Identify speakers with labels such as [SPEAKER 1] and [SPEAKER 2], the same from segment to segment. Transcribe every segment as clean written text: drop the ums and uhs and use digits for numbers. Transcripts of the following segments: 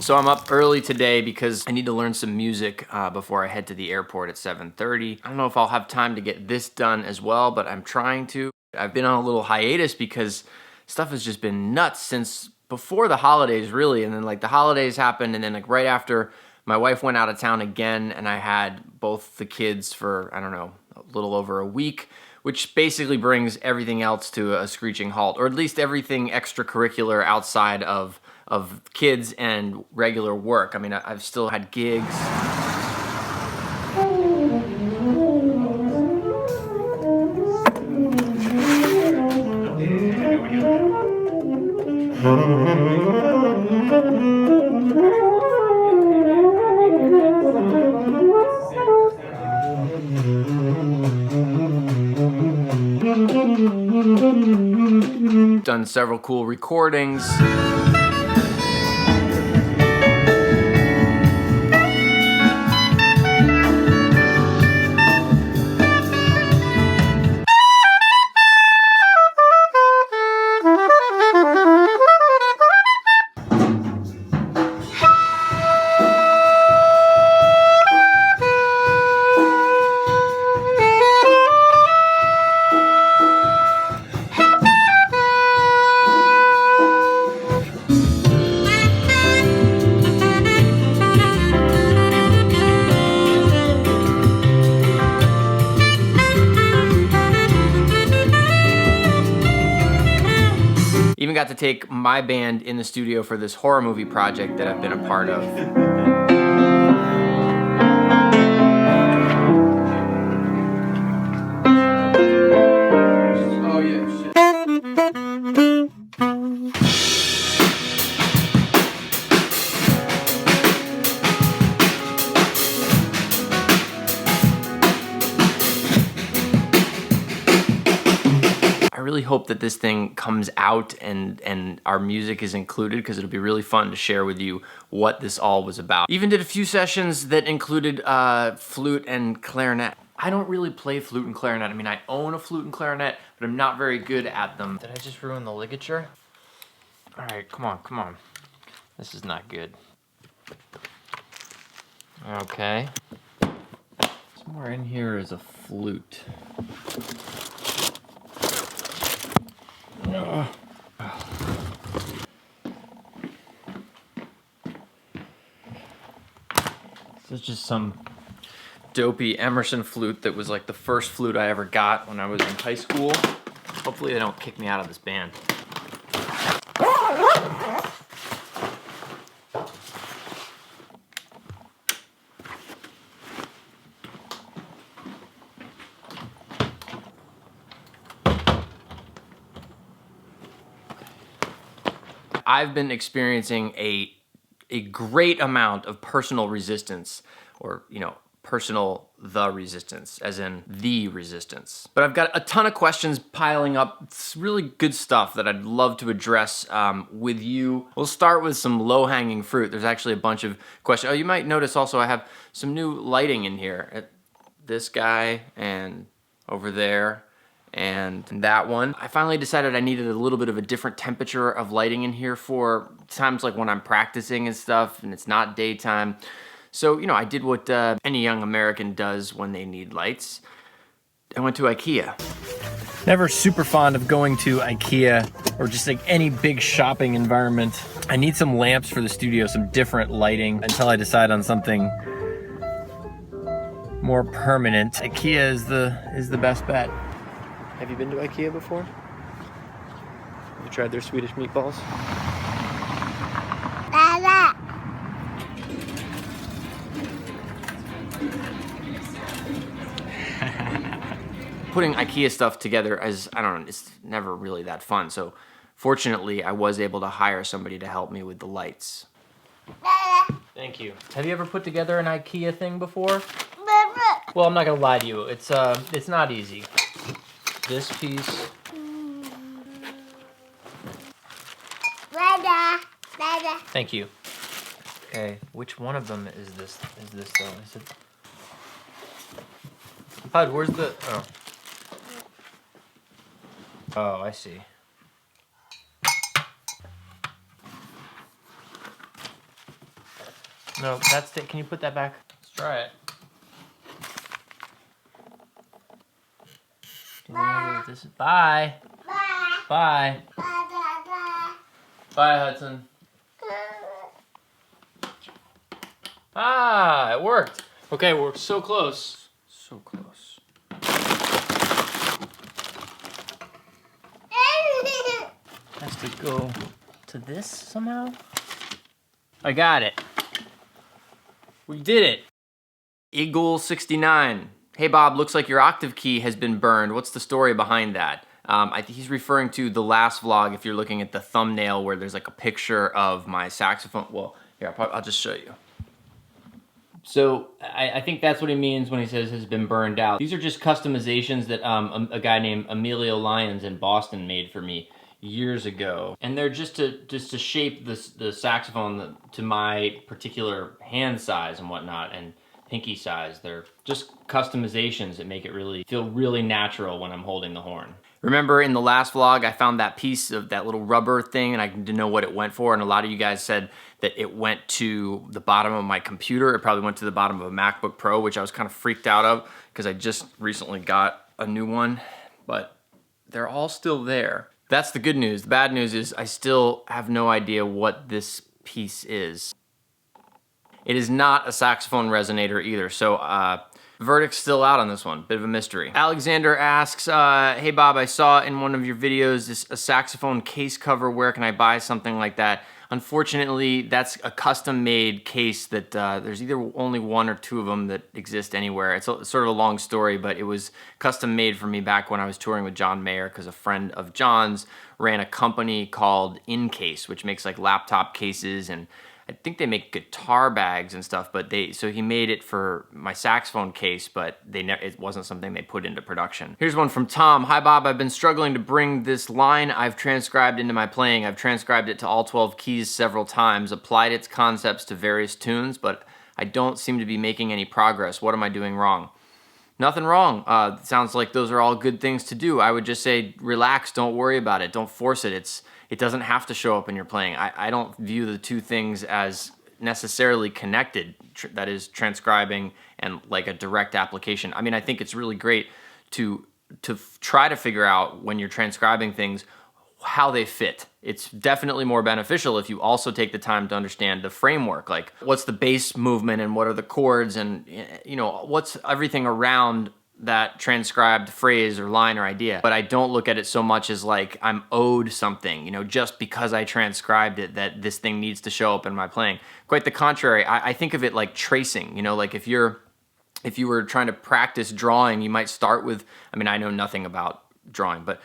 [SPEAKER 1] So I'm up early today because I need to learn some music before I head to the airport at 7:30. I don't know if I'll have time to get this done as well, but I'm trying to. I've been on a little hiatus because stuff has just been nuts since before the holidays, really. And then like the holidays happened, and then like right after, my wife went out of town again, and I had both the kids for, I don't know, a little over a week, which basically brings everything else to a screeching halt, or at least everything extracurricular outside of kids and regular work. I mean, I've still had gigs. Done several cool recordings. Even got to take my band in the studio for this horror movie project that I've been a part of. Oh yeah, shit. I really hope that this thing comes out and our music is included, because it'll be really fun to share with you what this all was about. Even did a few sessions that included flute and clarinet. I don't really play flute and clarinet. I mean, I own a flute and clarinet, but I'm not very good at them. Did I just ruin the ligature? All right, come on, come on. This is not good. Okay. Somewhere in here is a flute. This is just some dopey Emerson flute that was like the first flute I ever got when I was in high school. Hopefully they don't kick me out of this band. I've been experiencing a great amount of personal resistance, or, you know, personal the resistance, as in the resistance. But I've got a ton of questions piling up. It's really good stuff that I'd love to address with you. We'll start with some low-hanging fruit. There's actually a bunch of questions. Oh, you might notice also I have some new lighting in here. This guy, and over there, and that one. I finally decided I needed a little bit of a different temperature of lighting in here for times like when I'm practicing and stuff and it's not daytime. So, you know, I did what any young American does when they need lights. I went to IKEA. Never super fond of going to IKEA or just like any big shopping environment. I need some lamps for the studio, some different lighting until I decide on something more permanent. IKEA is the best bet. Have you been to IKEA before? Have you tried their Swedish meatballs?
[SPEAKER 2] Dada.
[SPEAKER 1] Putting IKEA stuff together is, I don't know, it's never really that fun. So fortunately, I was able to hire somebody to help me with the lights.
[SPEAKER 2] Dada.
[SPEAKER 1] Thank you. Have you ever put together an IKEA thing before?
[SPEAKER 2] Baba.
[SPEAKER 1] Well, I'm not gonna lie to you. It's not easy. This piece.
[SPEAKER 2] Dada. Dada.
[SPEAKER 1] Thank you. Okay, which one of them is this? Is this though? Is it? Hud, where's the? Oh. Oh, I see. No, that's it. Can you put that back? Let's try it. This is bye.
[SPEAKER 2] Bye.
[SPEAKER 1] Bye.
[SPEAKER 2] Bye.
[SPEAKER 1] Bye, Hudson. Ah, it worked. Okay, we're so close. So close. Has to go to this somehow. I got it. We did it. Eagle69. Hey Bob, looks like your octave key has been burned. What's the story behind that? I think he's referring to the last vlog if you're looking at the thumbnail where there's like a picture of my saxophone. Well, here, I'll just show you. So I think that's what he means when he says has been burned out. These are just customizations that a guy named Emilio Lyons in Boston made for me years ago, and they're just to shape the saxophone to my particular hand size and whatnot, and pinky size. They're just customizations that make it feel really natural when I'm holding the horn. Remember in the last vlog, I found that piece of that little rubber thing and I didn't know what it went for, and a lot of you guys said that it went to the bottom of my computer. It probably went to the bottom of a MacBook Pro, which I was kind of freaked out of because I just recently got a new one, but they're all still there. That's the good news. The bad news is I still have no idea what this piece is. It is not a saxophone resonator either, so verdict's still out on this one. Bit of a mystery. Alexander asks, hey Bob, I saw in one of your videos a saxophone case cover. Where can I buy something like that? Unfortunately, that's a custom-made case that there's either only one or two of them that exist anywhere. It's sort of a long story, but it was custom-made for me back when I was touring with John Mayer because a friend of John's ran a company called InCase, which makes like laptop cases, and I think they make guitar bags and stuff, but so he made it for my saxophone case, but it wasn't something they put into production. Here's one from Tom. Hi Bob, I've been struggling to bring this line I've transcribed into my playing. I've transcribed it to all 12 keys several times, applied its concepts to various tunes, but I don't seem to be making any progress. What am I doing wrong? Nothing wrong. It sounds like those are all good things to do. I would just say relax, don't worry about it, don't force it. It doesn't have to show up in your playing. I don't view the two things as necessarily connected, that is transcribing and like a direct application. I mean, I think it's really great to try to figure out when you're transcribing things how they fit. It's definitely more beneficial if you also take the time to understand the framework, like what's the bass movement and what are the chords and what's everything around that transcribed phrase or line or idea. But I don't look at it so much as like I'm owed something, just because I transcribed it that this thing needs to show up in my playing. Quite the contrary. I think of it like tracing, like if you were trying to practice drawing, you might start with, I know nothing about drawing, but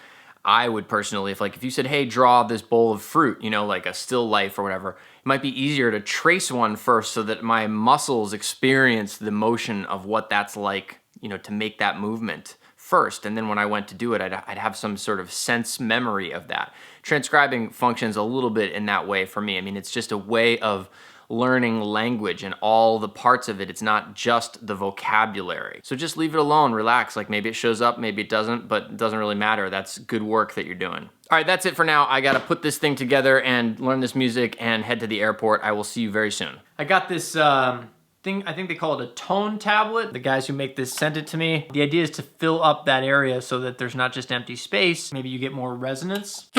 [SPEAKER 1] I would personally, if you said, hey, draw this bowl of fruit, like a still life or whatever, it might be easier to trace one first so that my muscles experience the motion of what that's like, to make that movement first. And then when I went to do it, I'd have some sort of sense memory of that. Transcribing functions a little bit in that way for me. It's just a way of learning language and all the parts of it. It's not just the vocabulary. So just leave it alone, relax. Like maybe it shows up, maybe it doesn't, but it doesn't really matter. That's good work that you're doing. All right, that's it for now. I gotta put this thing together and learn this music and head to the airport. I will see you very soon. I got this thing, I think they call it a tone tablet. The guys who make this sent it to me. The idea is to fill up that area so that there's not just empty space. Maybe you get more resonance.